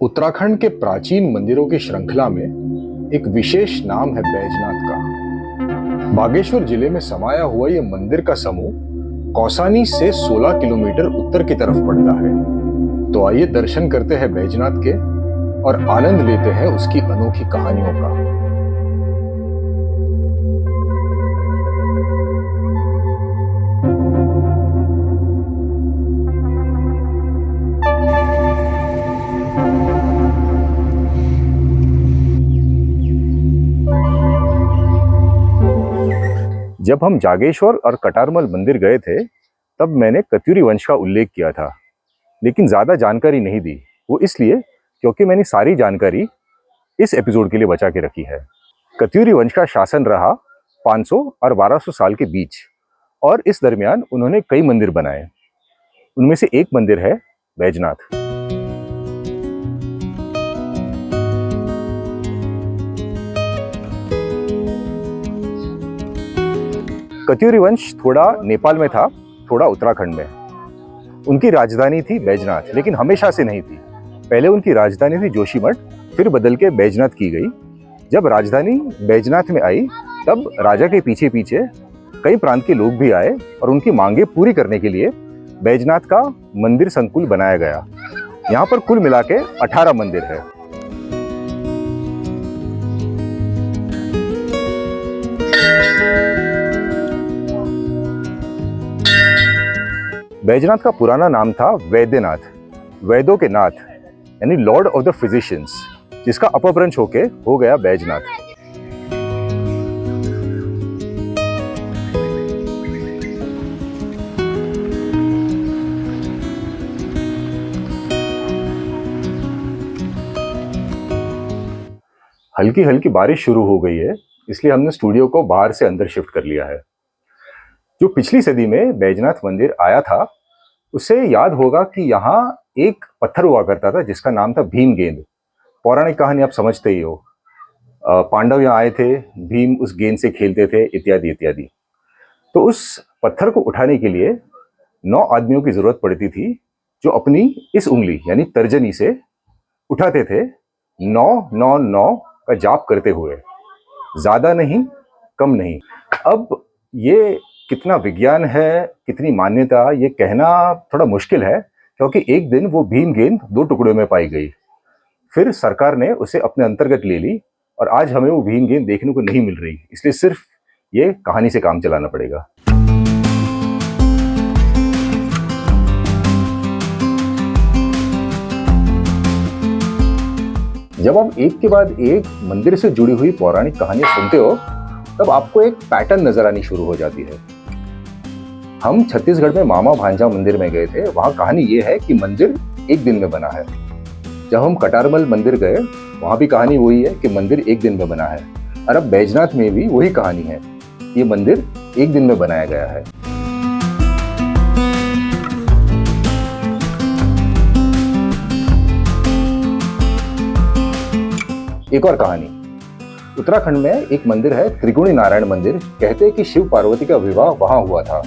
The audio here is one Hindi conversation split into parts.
उत्तराखंड के प्राचीन मंदिरों की श्रृंखला में एक विशेष नाम है बैजनाथ का। बागेश्वर जिले में समाया हुआ यह मंदिर का समूह कौसानी से 16 किलोमीटर उत्तर की तरफ पड़ता है। तो आइए दर्शन करते हैं बैजनाथ के और आनंद लेते हैं उसकी अनोखी कहानियों का। जब हम जागेश्वर और कटारमल मंदिर गए थे तब मैंने कत्यूरी वंश का उल्लेख किया था, लेकिन ज़्यादा जानकारी नहीं दी। वो इसलिए क्योंकि मैंने सारी जानकारी इस एपिसोड के लिए बचा के रखी है। कत्यूरी वंश का शासन रहा 500 और 1200 साल के बीच, और इस दरमियान उन्होंने कई मंदिर बनाए। उनमें से एक मंदिर है बैजनाथ। कत्यूरी वंश थोड़ा नेपाल में था, थोड़ा उत्तराखंड में। उनकी राजधानी थी बैजनाथ, लेकिन हमेशा से नहीं थी। पहले उनकी राजधानी थी जोशीमठ, फिर बदल के बैजनाथ की गई। जब राजधानी बैजनाथ में आई तब राजा के पीछे पीछे कई प्रांत के लोग भी आए और उनकी मांगे पूरी करने के लिए बैजनाथ का मंदिर संकुल बनाया गया। यहाँ पर कुल मिला के 18 मंदिर है। बैजनाथ का पुराना नाम था वैद्यनाथ, वैदों के नाथ, यानी लॉर्ड ऑफ द फिजिशियंस, जिसका अपभ्रंश होके हो गया बैजनाथ। हल्की हल्की बारिश शुरू हो गई है, इसलिए हमने स्टूडियो को बाहर से अंदर शिफ्ट कर लिया है। जो पिछली सदी में बैजनाथ मंदिर आया था, उसे याद होगा कि यहाँ एक पत्थर हुआ करता था जिसका नाम था भीम गेंद। पौराणिक कहानी आप समझते ही हो। पांडव यहाँ आए थे, भीम उस गेंद से खेलते थे, इत्यादि इत्यादि। तो उस पत्थर को उठाने के लिए 9 आदमियों की जरूरत पड़ती थी, जो अपनी इस उंगली यानी तर्जनी से उठाते थे, 999 का जाप करते हुए। ज्यादा नहीं, कम नहीं। अब ये कितना विज्ञान है, कितनी मान्यता, ये कहना थोड़ा मुश्किल है, क्योंकि एक दिन वो भीम गेंद 2 टुकड़ों में पाई गई। फिर सरकार ने उसे अपने अंतर्गत ले ली और आज हमें वो भीम गेंद देखने को नहीं मिल रही। इसलिए सिर्फ ये कहानी से काम चलाना पड़ेगा। जब आप एक के बाद एक मंदिर से जुड़ी हुई पौराणिक कहानी सुनते हो तब आपको एक पैटर्न नजर आनी शुरू हो जाती है। हम छत्तीसगढ़ में मामा भांजा मंदिर में गए थे। वहां कहानी ये है कि मंदिर एक दिन में बना है। जब हम कटारमल मंदिर गए, वहां भी कहानी वही है कि मंदिर एक दिन में बना है। और अब बैजनाथ में भी वही कहानी है, ये मंदिर एक दिन में बनाया गया है। एक और कहानी, उत्तराखंड में एक मंदिर है त्रिगुणी नारायण मंदिर। कहते हैं कि शिव पार्वती का विवाह वहां हुआ था।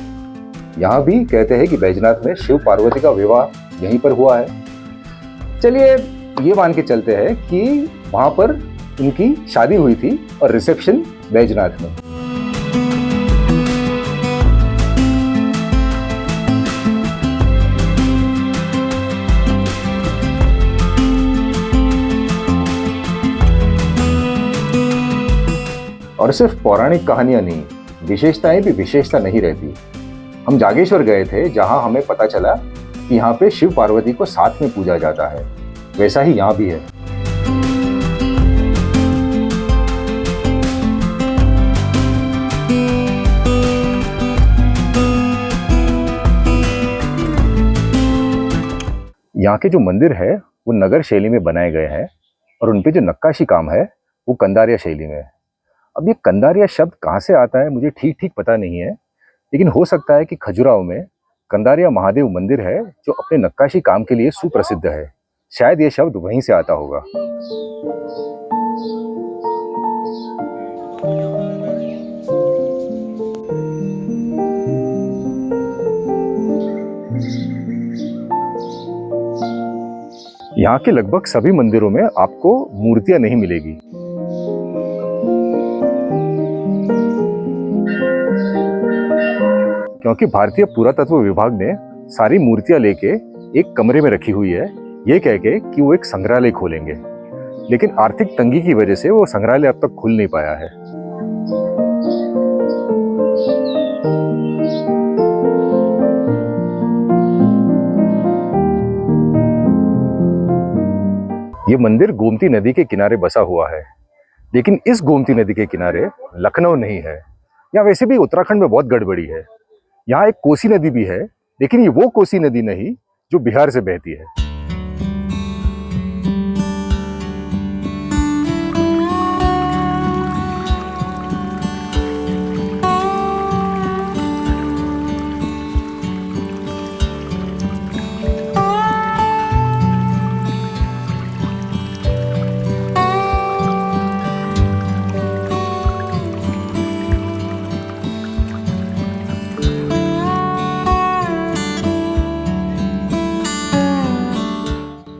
यहाँ भी कहते हैं कि बैजनाथ में शिव पार्वती का विवाह यहीं पर हुआ है। चलिए ये मान के चलते हैं कि वहां पर उनकी शादी हुई थी और रिसेप्शन बैजनाथ में। और सिर्फ पौराणिक कहानियां नहीं, विशेषताएं भी विशेषता नहीं रहती। हम जागेश्वर गए थे, जहां हमें पता चला कि यहाँ पे शिव पार्वती को साथ में पूजा जाता है। वैसा ही यहाँ भी है। यहाँ के जो मंदिर है वो नगर शैली में बनाए गए हैं और उनपे जो नक्काशी काम है वो कंदारिया शैली में है। अब ये कंदारिया शब्द कहाँ से आता है मुझे ठीक ठीक पता नहीं है, लेकिन हो सकता है कि खजुराहो में कंदारिया महादेव मंदिर है जो अपने नक्काशी काम के लिए सुप्रसिद्ध है। शायद ये शब्द वहीं से आता होगा। यहाँ के लगभग सभी मंदिरों में आपको मूर्तियां नहीं मिलेगी। क्योंकि भारतीय पुरातत्व विभाग ने सारी मूर्तियां लेके एक कमरे में रखी हुई है, ये कह के कि वो एक संग्रहालय खोलेंगे। लेकिन आर्थिक तंगी की वजह से वो संग्रहालय अब तक खुल नहीं पाया है। ये मंदिर गोमती नदी के किनारे बसा हुआ है, लेकिन इस गोमती नदी के किनारे लखनऊ नहीं है। या वैसे भी उत्तराखंड में बहुत गड़बड़ी है। यहाँ एक कोसी नदी भी है, लेकिन ये वो कोसी नदी नहीं जो बिहार से बहती है।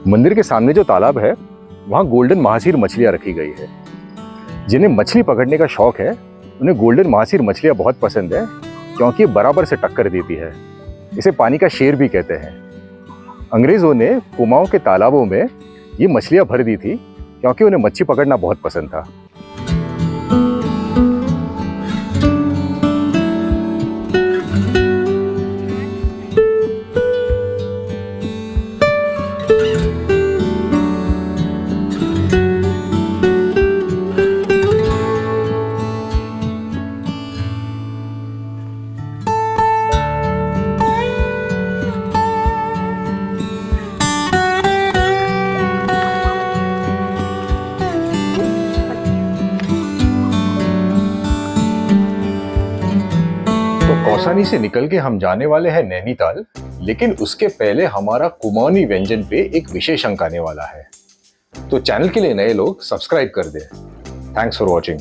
मंदिर के सामने जो तालाब है, वहाँ गोल्डन महासीर मछलियाँ रखी गई है। जिन्हें मछली पकड़ने का शौक है, उन्हें गोल्डन महासीर मछलियाँ बहुत पसंद है, क्योंकि ये बराबर से टक्कर देती है। इसे पानी का शेर भी कहते हैं। अंग्रेजों ने कुमाऊं के तालाबों में ये मछलियाँ भर दी थी, क्योंकि उन्हें मच्छी पकड़ना बहुत पसंद था। कौसानी से निकल के हम जाने वाले हैं नैनीताल, लेकिन उसके पहले हमारा कुमाऊनी व्यंजन पे एक विशेष अंक आने वाला है। तो चैनल के लिए नए लोग सब्सक्राइब कर दें। Thanks for watching.